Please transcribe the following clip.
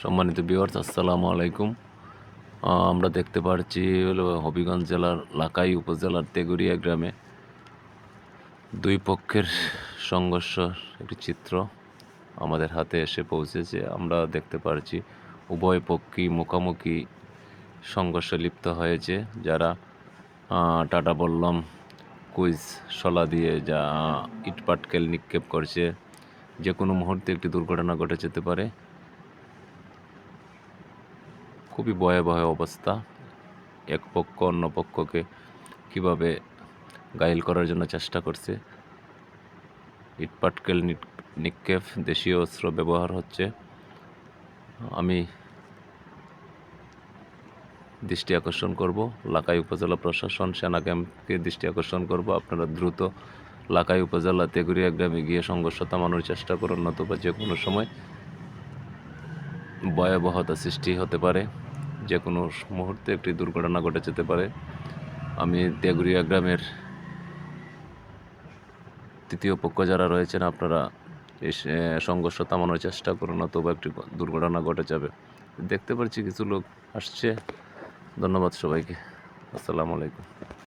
সম্মানিত ভিউয়ার্স, আসসালামু আলাইকুম। আমরা দেখতে পাচ্ছি হলো হবিগঞ্জ জেলার লাকাই উপজেলার তেগুরিয়া গ্রামে দুই পক্ষের সংঘর্ষের একটি চিত্র আমাদের হাতে এসে পৌঁছেছে। আমরা দেখতে পাচ্ছি উভয় পক্ষই মুখোমুখি সংঘর্ষে লিপ্ত হয়েছে। যারা টাটা বললাম কুইজ শলা দিয়ে যা ইটপাটকেল নিক্ষেপ করছে, যে কোনো মুহূর্তে একটি দুর্ঘটনা ঘটে যেতে পারে। খুবই ভয়াবহ অবস্থা। এক পক্ষ অন্য পক্ষকে কীভাবে ঘায়েল করার জন্য চেষ্টা করছে। ইটপাটকেল নিক্ষেপ, দেশীয় অস্ত্র ব্যবহার হচ্ছে। আমি দৃষ্টি আকর্ষণ করব লাকাই উপজেলা প্রশাসন, সেনা ক্যাম্পকে দৃষ্টি আকর্ষণ করব, আপনারা দ্রুত লাকাই উপজেলা তেগুরিয়া গ্রামে গিয়ে সংঘর্ষ থামানোর চেষ্টা করুন, নতুবা যে কোনো সময় ভয়াবহতা সৃষ্টি হতে পারে। যে কোনো মুহূর্তে একটি দুর্ঘটনা ঘটে যেতে পারে। আমি তেগুরিয়া গ্রামের তৃতীয় পক্ষ যারা রয়েছেন, আপনারা এই সংঘর্ষ থামানোর চেষ্টা করুন, অথবা একটি দুর্ঘটনা ঘটে যাবে। দেখতে পাচ্ছি কিছু লোক আসছে। ধন্যবাদ সবাইকে। আসসালামু আলাইকুম।